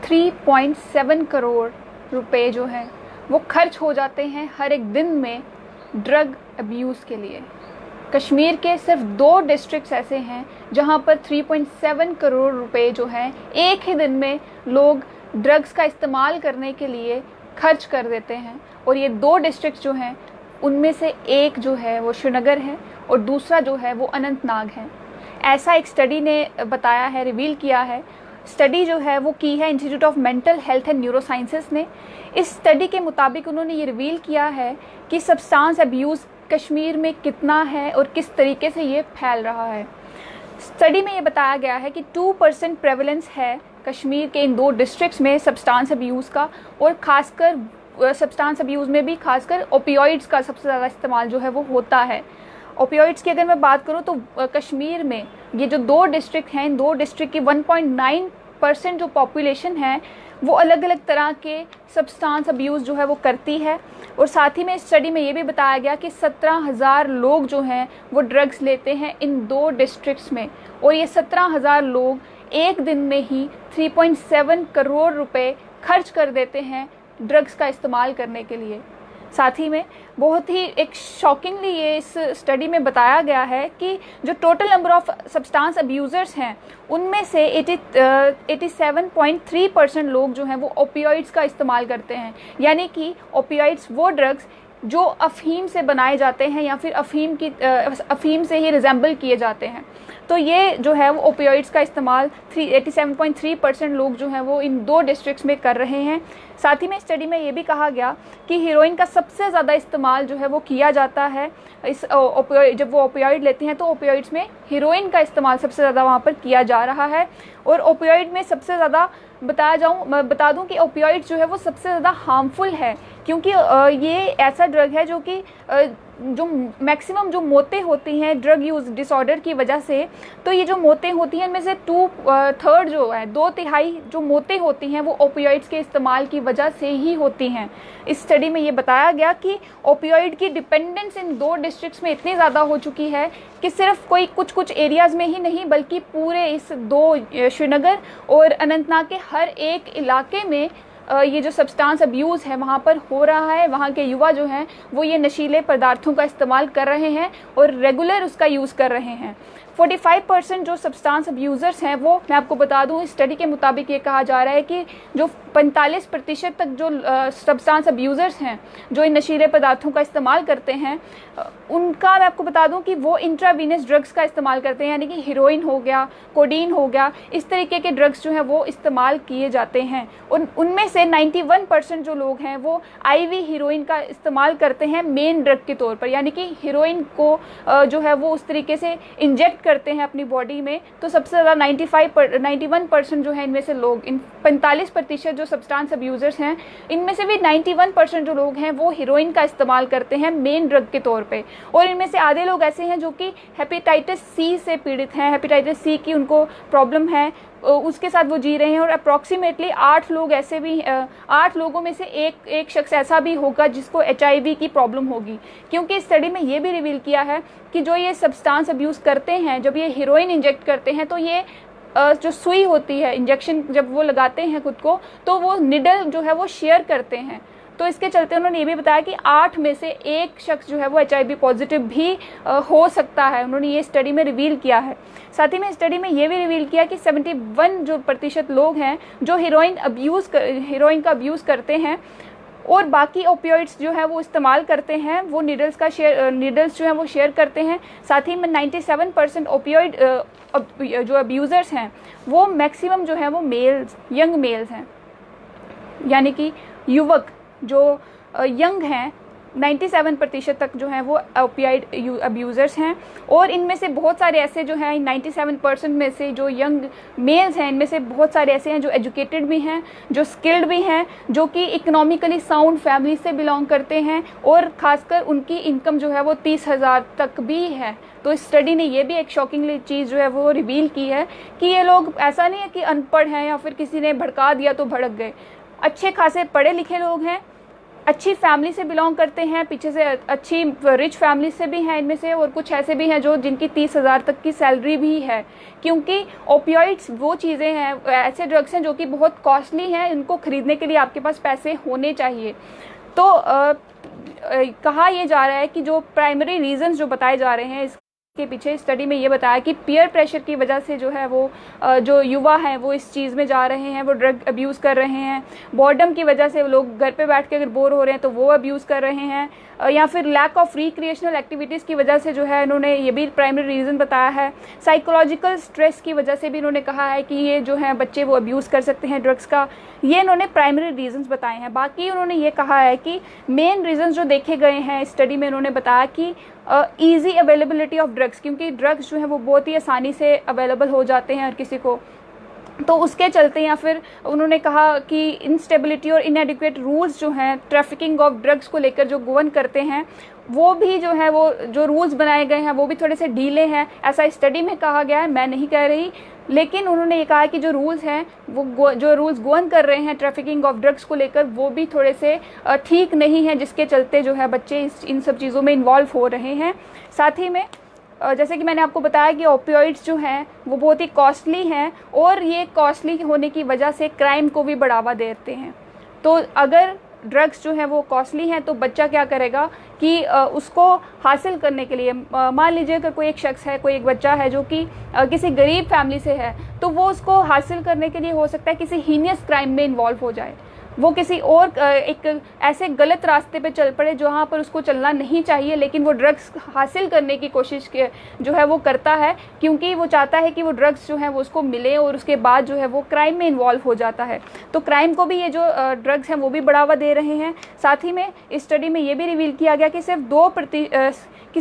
3.7 करोड़ रुपए जो हैं वो खर्च हो जाते हैं हर एक दिन में ड्रग अब्यूज़ के लिए। कश्मीर के सिर्फ 2 डिस्ट्रिक्ट्स ऐसे हैं जहां पर 3.7 करोड़ रुपए जो हैं एक ही दिन में लोग ड्रग्स का इस्तेमाल करने के लिए खर्च कर देते हैं। और ये 2 डिस्ट्रिक्ट्स जो हैं उनमें से एक जो है वो श्रीनगर है और दूसरा जो है वो अनंतनाग है। ऐसा एक स्टडी ने बताया है, रिवील किया है। स्टडी जो है वो की है institute of mental health and neuro sciences ने। इस स्टडी के मुताबिक उन्होंने ये रिवील किया है कि सब्सटेंस अब्यूज़ कश्मीर में कितना है और किस तरीके से ये फैल रहा है। स्टडी में ये बताया गया है कि 2% प्रेवलेंस है कश्मीर के इन 2 डिस्ट्रिक्ट्स में सब्सटेंस अब्यूज़ का, और ख़ासकर सब्सटेंस अब्यूज़ में भी खासकर ओपियोइड्स का सबसे ज़्यादा इस्तेमाल जो है वो होता है। ओपियोइड्स की अगर मैं बात करूँ तो कश्मीर में ये जो 2 डिस्ट्रिक्ट हैं, इन 2 डिस्ट्रिक्ट की 1.9% जो पॉपुलेशन है वो अलग अलग तरह के सब्सटेंस अब्यूज़ जो है वो करती है। और साथ ही में इस स्टडी में ये भी बताया गया कि 17,000 लोग जो हैं वो ड्रग्स लेते हैं इन 2 डिस्ट्रिक्ट्स में, और ये 17,000 लोग एक दिन में ही 3.7 करोड़ रुपए खर्च कर देते हैं ड्रग्स का इस्तेमाल करने के लिए। साथ ही में बहुत ही एक शॉकिंगली ये इस स्टडी में बताया गया है कि जो total number of substance abusers हैं उनमें से 87.3% लोग जो हैं वो ओपियोइड्स का इस्तेमाल करते हैं। यानी कि ओपियोइड्स वो ड्रग्स जो अफ़ीम से बनाए जाते हैं या फिर अफ़ीम से ही रिजेंबल किए जाते हैं। तो ये जो है वो ओपियोइड्स का इस्तेमाल 87.3% लोग जो हैं वो इन 2 डिस्ट्रिक्ट्स में कर रहे हैं। साथ ही में स्टडी में ये भी कहा गया कि हीरोइन का सबसे ज़्यादा इस्तेमाल जो है वो किया जाता है इस जब वो ओपियोइड लेते हैं तो ओपियोइड्स में हीरोइन का इस्तेमाल सबसे ज़्यादा वहाँ पर किया जा रहा है। और ओपियोइड में सबसे ज़्यादा बता दूं कि ओपियोइड जो है वो सबसे ज़्यादा हार्मफुल है, क्योंकि ये ऐसा ड्रग है जो कि जो मैक्सिमम जो मौतें होती हैं ड्रग यूज़ डिसऑर्डर की वजह से, तो ये जो मौतें होती हैं इनमें से 2/3 जो है 2/3 जो मौतें होती हैं वो ओपियोइड्स के इस्तेमाल की वजह से ही होती हैं। इस स्टडी में ये बताया गया कि ओपियोइड की डिपेंडेंस इन 2 डिस्ट्रिक्ट्स में इतनी ज़्यादा हो चुकी है कि सिर्फ कोई कुछ एरियाज़ में ही नहीं बल्कि पूरे इस 2 श्रीनगर और अनंतनाग के हर एक इलाके में ये जो सब्सटेंस अब्यूज़ है वहाँ पर हो रहा है। वहाँ के युवा जो हैं वो ये नशीले पदार्थों का इस्तेमाल कर रहे हैं और रेगुलर उसका यूज़ कर रहे हैं। 45% जो सब्सटेंस अब्यूज़र्स हैं वो, मैं आपको बता दूं, इस स्टडी के मुताबिक ये कहा जा रहा है कि जो 45% तक जो सब्सटेंस अब्यूज़र्स हैं जो इन नशीले पदार्थों का इस्तेमाल करते हैं उनका मैं आपको बता दूं कि वो इंट्रावीनस ड्रग्स का इस्तेमाल करते हैं। यानी कि हीरोइन हो गया, कोडीन हो गया, इस तरीके के ड्रग्स जो हैं वो इस्तेमाल किए जाते हैं। उनमें से 91% जो लोग हैं वो आईवी हीरोइन का इस्तेमाल करते हैं मेन ड्रग के तौर पर। यानी कि हीरोइन को जो है वो उस तरीके से इंजेक्ट करते हैं अपनी बॉडी में। तो सबसे ज़्यादा 91% जो है इनमें से लोग, इन 45% जो सब्सटेंस अब्यूज़र्स हैं इनमें से भी 91% जो लोग हैं वो हीरोइन का इस्तेमाल करते हैं मेन ड्रग के तौर पे। और इनमें से आधे लोग ऐसे हैं जो कि हेपेटाइटिस सी से पीड़ित हैं, हेपेटाइटिस सी की उनको प्रॉब्लम है, उसके साथ वो जी रहे हैं। और अप्रॉक्सीमेटली 8 लोग ऐसे भी 8 लोगों में से एक शख्स ऐसा भी होगा जिसको HIV की प्रॉब्लम होगी। क्योंकि इस स्टडी में ये भी रिवील किया है कि जो ये सब्सटेंस अब्यूज़ करते हैं, जब ये हीरोइन इंजेक्ट करते हैं तो ये जो सुई होती है, इंजेक्शन जब वो लगाते हैं खुद को, तो वो निडल जो है वो शेयर करते हैं। तो इसके चलते उन्होंने ये भी बताया कि 8 में से एक शख्स जो है वो HIV पॉजिटिव भी हो सकता है। उन्होंने ये स्टडी में रिवील किया है। साथ ही में स्टडी में ये भी रिवील किया कि 71% लोग हैं जो हीरोइन का अब्यूज़ करते हैं और बाकी ओपियोइड्स जो है वो इस्तेमाल करते हैं, वो नीडल्स जो हैं वो शेयर करते हैं। साथ ही में 97% ओपियोइड जो अब्यूज़र्स हैं वो मैक्सिमम जो है वो यंग मेल्स हैं। यानी कि युवक जो यंग हैं 97% तक जो हैं वो ओपियाइड अब्यूज़र्स हैं। और इनमें से बहुत सारे ऐसे जो हैं 97% में से जो यंग मेल्स हैं इनमें से बहुत सारे ऐसे हैं जो एजुकेटेड भी हैं, जो स्किल्ड भी हैं, जो कि इकोनॉमिकली साउंड फैमिली से बिलोंग करते हैं और ख़ासकर उनकी इनकम जो है वो 30,000 तक भी है। तो इस स्टडी ने ये भी एक शॉकिंगली चीज़ जो है वो रिवील की है कि ये लोग, ऐसा नहीं है कि अनपढ़ हैं या फिर किसी ने भड़का दिया तो भड़क गए। अच्छे खासे पढ़े लिखे लोग हैं, अच्छी फैमिली से बिलोंग करते हैं, पीछे से अच्छी रिच फैमिली से भी हैं इनमें से, और कुछ ऐसे भी हैं जो जिनकी 30,000 तक की सैलरी भी है। क्योंकि ओपियोइड्स वो चीज़ें हैं, ऐसे ड्रग्स हैं जो कि बहुत कॉस्टली हैं, इनको खरीदने के लिए आपके पास पैसे होने चाहिए। तो कहा यह जा रहा है कि जो प्राइमरी रीजंस जो बताए जा रहे हैं के पीछे, स्टडी में ये बताया कि पीयर प्रेशर की वजह से जो है वो जो युवा हैं वो इस चीज़ में जा रहे हैं, वो ड्रग अब्यूज़ कर रहे हैं। बॉर्डम की वजह से लोग घर पे बैठ के अगर बोर हो रहे हैं तो वो अब्यूज़ कर रहे हैं, या फिर लैक ऑफ रिक्रिएशनल एक्टिविटीज़ की वजह से जो है इन्होंने ये भी प्राइमरी रीज़न बताया है। साइकोलॉजिकल स्ट्रेस की वजह से भी इन्होंने कहा है कि ये जो है बच्चे वो अब्यूज़ कर सकते हैं ड्रग्स का। ये इन्होंने प्राइमरी रीजंस बताए हैं। बाकी उन्होंने ये कहा है कि मेन रीजंस जो देखे गए हैं स्टडी में, इन्होंने बताया कि ईजी अवेलेबिलिटी ऑफ ड्रग्स, क्योंकि ड्रग्स जो है वो बहुत ही आसानी से अवेलेबल हो जाते हैं हर किसी को, तो उसके चलते, या फिर उन्होंने कहा कि इंस्टेबिलिटी और इनएडिक्वेट रूल्स जो हैं ट्रैफिकिंग ऑफ ड्रग्स को लेकर जो गवर्न करते हैं, वो भी जो है वो जो रूल्स बनाए गए हैं वो भी थोड़े से ढीले हैं, ऐसा स्टडी में कहा गया है, मैं नहीं कह रही। लेकिन उन्होंने ये कहा कि जो रूल्स हैं वो जो रूल्स गवर्न कर रहे हैं ट्रैफिकिंग ऑफ ड्रग्स को लेकर वो भी थोड़े से ठीक नहीं हैं, जिसके चलते जो है बच्चे इन सब चीज़ों में इन्वॉल्व हो रहे हैं। साथ ही में जैसे कि मैंने आपको बताया कि ओपियोइड्स जो हैं वो बहुत ही कॉस्टली हैं, और ये कॉस्टली होने की वजह से क्राइम को भी बढ़ावा देते हैं। तो अगर ड्रग्स जो है वो कॉस्टली हैं तो बच्चा क्या करेगा कि उसको हासिल करने के लिए, मान लीजिए अगर कोई एक शख्स है, कोई एक बच्चा है जो कि किसी गरीब फैमिली से है, तो वो उसको हासिल करने के लिए हो सकता है किसी हीनियस क्राइम में इन्वॉल्व हो जाए, वो किसी और एक ऐसे गलत रास्ते पे चल पड़े जहाँ पर उसको चलना नहीं चाहिए, लेकिन वो ड्रग्स हासिल करने की कोशिश जो है वो करता है, क्योंकि वो चाहता है कि वो ड्रग्स जो है वो उसको मिले, और उसके बाद जो है वो क्राइम में इन्वॉल्व हो जाता है। तो क्राइम को भी ये जो ड्रग्स हैं वो भी बढ़ावा दे रहे हैं। साथ ही में इस स्टडी में ये भी रिवील किया गया कि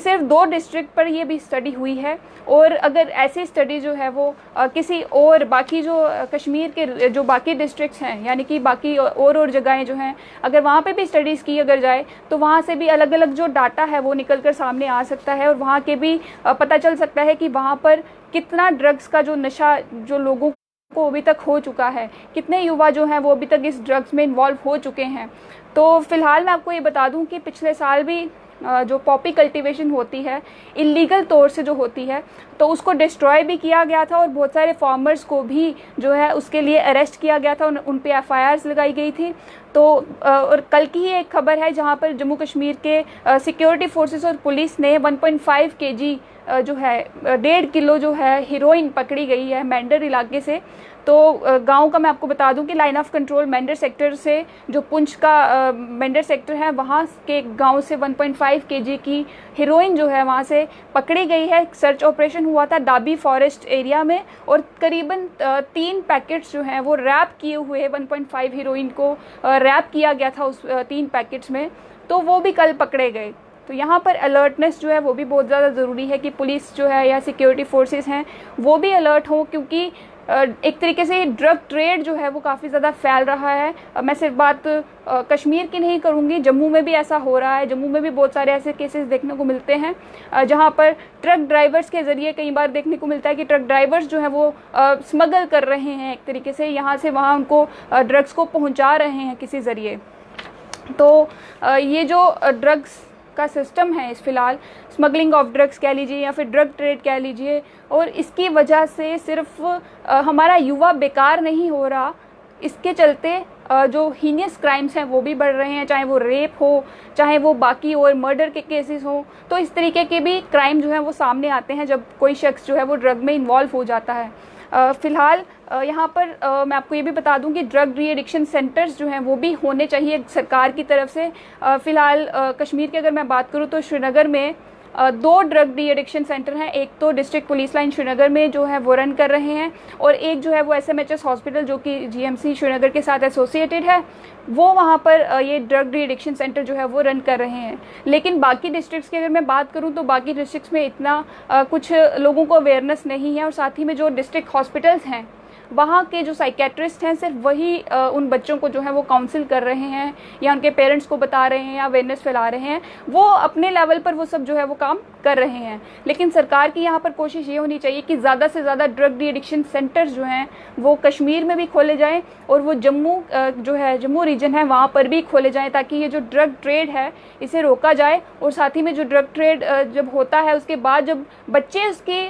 सिर्फ दो डिस्ट्रिक्ट पर ये भी स्टडी हुई है, और अगर ऐसी स्टडी जो है वो किसी और बाकी जो कश्मीर के जो बाकी डिस्ट्रिक्ट्स हैं, यानी कि बाकी और जगहें जो हैं, अगर वहाँ पे भी स्टडीज़ की अगर जाए तो वहाँ से भी अलग अलग जो डाटा है वो निकल कर सामने आ सकता है, और वहाँ के भी पता चल सकता है कि वहाँ पर कितना ड्रग्स का जो नशा जो लोगों को अभी तक हो चुका है, कितने युवा जो हैं वो अभी तक इस ड्रग्स में इन्वॉल्व हो चुके हैं। तो फिलहाल मैं आपको ये बता दूं कि पिछले साल भी जो पॉपी कल्टीवेशन होती है इलीगल तौर से जो होती है, तो उसको डिस्ट्रॉय भी किया गया था, और बहुत सारे फार्मर्स को भी जो है उसके लिए अरेस्ट किया गया था, उन पे FIRs लगाई गई थी। तो और कल की ही एक खबर है जहां पर जम्मू कश्मीर के सिक्योरिटी फोर्सेस और पुलिस ने 1.5 kg जो है 1.5 किलो जो है हीरोइन पकड़ी गई है मेंढर इलाके से। तो गांव का मैं आपको बता दूं कि line of control Mendhar sector से, जो पुंछ का मेंढर सेक्टर है, वहां के गांव से 1.5 kg की हीरोइन जो है वहां से पकड़ी गई है। सर्च ऑपरेशन हुआ था डाबी फॉरेस्ट एरिया में, और करीबन 3 पैकेट्स जो हैं वो रैप किए हुए 1.5 हीरोइन को रैप किया गया था उस 3 पैकेट्स में, तो वो भी कल पकड़े गए। तो यहाँ पर अलर्टनेस जो है वो भी बहुत ज़्यादा ज़रूरी है कि पुलिस जो है या सिक्योरिटी फोर्सेस हैं वो भी अलर्ट हो, क्योंकि एक तरीके से ड्रग ट्रेड जो है वो काफ़ी ज़्यादा फैल रहा है। मैं सिर्फ बात कश्मीर की नहीं करूँगी, जम्मू में भी ऐसा हो रहा है। जम्मू में भी बहुत सारे ऐसे केसेस देखने को मिलते हैं जहाँ पर ट्रक ड्राइवर्स के ज़रिए कई बार देखने को मिलता है कि ट्रक ड्राइवर्स जो है वो स्मगल कर रहे हैं, एक तरीके से यहाँ से वहाँ उनको ड्रग्स को पहुँचा रहे हैं किसी ज़रिए। तो ये जो ड्रग्स का सिस्टम है, इस फिलहाल स्मगलिंग ऑफ ड्रग्स कह लीजिए या फिर ड्रग ट्रेड कह लीजिए, और इसकी वजह से सिर्फ हमारा युवा बेकार नहीं हो रहा, इसके चलते जो हीनियस क्राइम्स हैं वो भी बढ़ रहे हैं, चाहे वो रेप हो, चाहे वो बाकी और मर्डर के केसेस हो। तो इस तरीके के भी क्राइम जो है वो सामने आते हैं जब कोई शख्स जो है वो ड्रग में इन्वॉल्व हो जाता है। फ़िलहाल यहाँ पर मैं आपको ये भी बता दूं कि ड्रग री एडिक्शन सेंटर्स जो हैं वो भी होने चाहिए सरकार की तरफ से। फ़िलहाल कश्मीर की अगर मैं बात करूँ तो श्रीनगर में 2 ड्रग डी एडिक्शन सेंटर हैं। एक तो डिस्ट्रिक्ट पुलिस लाइन श्रीनगर में जो है वो रन कर रहे हैं, और एक जो है वो SMHS हॉस्पिटल जो कि GMC श्रीनगर के साथ एसोसिएटेड है, वो वहाँ पर ये ड्रग डी एडिक्शन सेंटर जो है वो रन कर रहे हैं। लेकिन बाकी डिस्ट्रिक्ट्स की अगर मैं बात करूँ तो बाकी डिस्ट्रिक्ट्स में इतना कुछ लोगों को अवेयरनेस नहीं है, और साथ ही में जो डिस्ट्रिक्ट हॉस्पिटल्स हैं वहाँ के जो साइकेट्रिस्ट हैं सिर्फ वही उन बच्चों को जो है वो काउंसिल कर रहे हैं या उनके पेरेंट्स को बता रहे हैं या अवेयरनेस फैला रहे हैं। वो अपने लेवल पर वो सब जो है वो काम कर रहे हैं। लेकिन सरकार की यहाँ पर कोशिश ये होनी चाहिए कि ज़्यादा से ज़्यादा ड्रग डी एडिक्शन सेंटर्स जो हैं वो कश्मीर में भी खोले जाएं और वो जम्मू जो है जम्मू रीजन है वहाँ पर भी खोले जाएं, ताकि ये जो ड्रग ट्रेड है इसे रोका जाए। और साथ ही में जो ड्रग ट्रेड जब होता है उसके बाद जब बच्चे उसके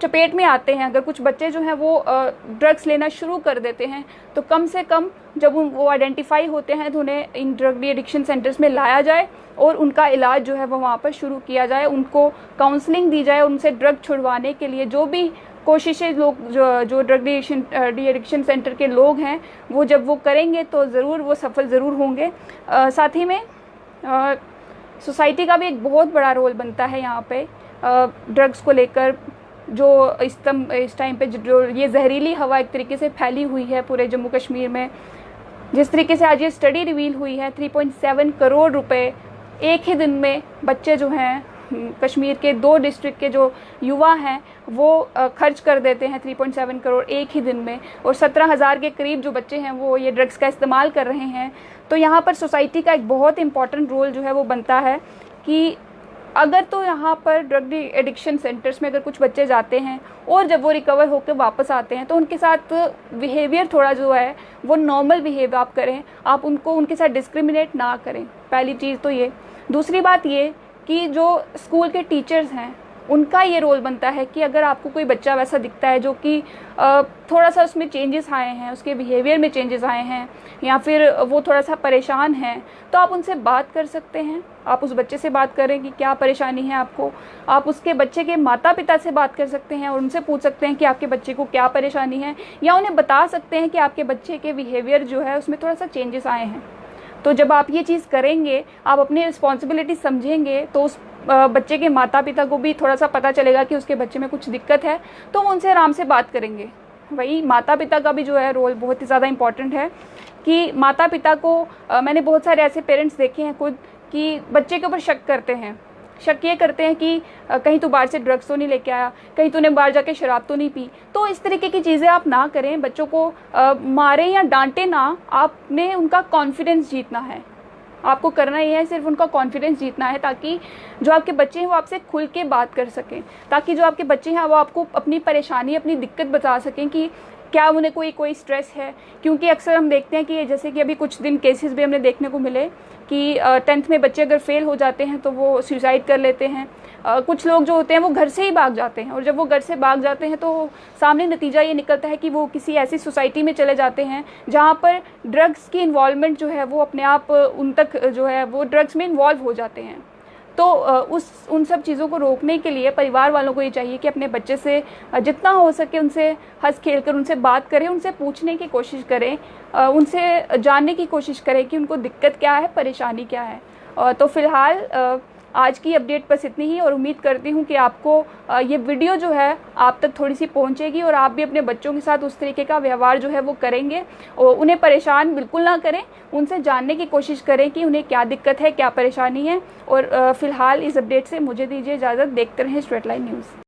चपेट में आते हैं, अगर कुछ बच्चे जो हैं वो ड्रग्स लेना शुरू कर देते हैं तो कम से कम जब वो आइडेंटिफाई होते हैं तो उन्हें इन ड्रग डी एडिक्शन सेंटर्स में लाया जाए और उनका इलाज जो है वो वहाँ पर शुरू किया जाए, उनको काउंसलिंग दी जाए, उनसे ड्रग छुड़वाने के लिए जो भी कोशिशें लोग जो ड्रग डी एडिक्शन सेंटर के लोग हैं वो जब वो करेंगे तो ज़रूर वो सफल ज़रूर होंगे। साथ ही में सोसाइटी का भी एक बहुत बड़ा रोल बनता है यहाँ पे ड्रग्स को लेकर। जो इस टाइम पे जो ये जहरीली हवा एक तरीके से फैली हुई है पूरे जम्मू कश्मीर में, जिस तरीके से आज ये स्टडी रिवील हुई है 3.7 करोड़ रुपए एक ही दिन में बच्चे जो हैं कश्मीर के 2 डिस्ट्रिक्ट के जो युवा हैं वो खर्च कर देते हैं 3.7 करोड़ एक ही दिन में, और 17,000 के करीब जो बच्चे हैं वो ये ड्रग्स का इस्तेमाल कर रहे हैं। तो यहाँ पर सोसाइटी का एक बहुत इंपॉर्टेंट रोल जो है वो बनता है कि अगर तो यहाँ पर ड्रग एडिक्शन सेंटर्स में अगर कुछ बच्चे जाते हैं और जब वो रिकवर होकर वापस आते हैं तो उनके साथ बिहेवियर थोड़ा जो है वो नॉर्मल बिहेव आप करें, आप उनके साथ डिस्क्रिमिनेट ना करें, पहली चीज़ तो ये। दूसरी बात ये कि जो स्कूल के टीचर्स हैं उनका ये रोल बनता है कि अगर आपको कोई बच्चा वैसा दिखता है जो कि थोड़ा सा उसमें चेंजेस आए हैं, उसके बिहेवियर में चेंजेस आए हैं या फिर वो थोड़ा सा परेशान है, तो आप उनसे बात कर सकते हैं। आप उस बच्चे से बात करें कि क्या परेशानी है आपको। आप उसके बच्चे के माता पिता से बात कर सकते हैं और उनसे पूछ सकते हैं कि आपके बच्चे को क्या परेशानी है, या उन्हें बता सकते हैं कि आपके बच्चे के बिहेवियर जो है उसमें थोड़ा सा चेंजेस आए हैं। तो जब आप ये चीज़ करेंगे, आप अपनी रिस्पॉन्सिबिलिटी समझेंगे, तो उस बच्चे के माता पिता को भी थोड़ा सा पता चलेगा कि उसके बच्चे में कुछ दिक्कत है, तो वो उनसे आराम से बात करेंगे। वही माता पिता का भी जो है रोल बहुत ही ज़्यादा इम्पॉर्टेंट है कि माता पिता को मैंने बहुत सारे ऐसे पेरेंट्स देखे हैं खुद कि बच्चे के ऊपर शक करते हैं। शक ये करते हैं कि कहीं तू बाहर से ड्रग्स तो नहीं लेके आया, कहीं तूने बाहर जाके शराब तो नहीं पी। तो इस तरीके की चीज़ें आप ना करें, बच्चों को मारें या डांटें ना, आपने उनका कॉन्फिडेंस जीतना है। आपको करना ये है, सिर्फ उनका कॉन्फिडेंस जीतना है, ताकि जो आपके बच्चे हैं वो आपसे खुल के बात कर सकें, ताकि जो आपके बच्चे हैं वो आपको अपनी परेशानी, अपनी दिक्कत बता सकें कि क्या उन्हें कोई स्ट्रेस है। क्योंकि अक्सर हम देखते हैं कि जैसे कि अभी कुछ दिन केसेस भी हमने देखने को मिले कि 10th में बच्चे अगर फेल हो जाते हैं तो वो सुसाइड कर लेते हैं। कुछ लोग जो होते हैं वो घर से ही भाग जाते हैं, और जब वो घर से भाग जाते हैं तो सामने नतीजा ये निकलता है कि वो किसी ऐसी सोसाइटी में चले जाते हैं जहाँ पर ड्रग्स की इन्वॉल्वमेंट जो है वो अपने आप उन तक जो है वो ड्रग्स में इन्वॉल्व हो जाते हैं। तो उन सब चीज़ों को रोकने के लिए परिवार वालों को ये चाहिए कि अपने बच्चे से जितना हो सके उनसे हंस खेल कर उनसे बात करें, उनसे पूछने की कोशिश करें, उनसे जानने की कोशिश करें कि उनको दिक्कत क्या है, परेशानी क्या है। तो फिलहाल आज की अपडेट बस इतनी ही, और उम्मीद करती हूँ कि आपको ये वीडियो जो है आप तक थोड़ी सी पहुँचेगी और आप भी अपने बच्चों के साथ उस तरीके का व्यवहार जो है वो करेंगे और उन्हें परेशान बिल्कुल ना करें, उनसे जानने की कोशिश करें कि उन्हें क्या दिक्कत है, क्या परेशानी है। और फिलहाल इस अपडेट से मुझे दीजिए इजाज़त। देखते रहें स्ट्रेट लाइन न्यूज़।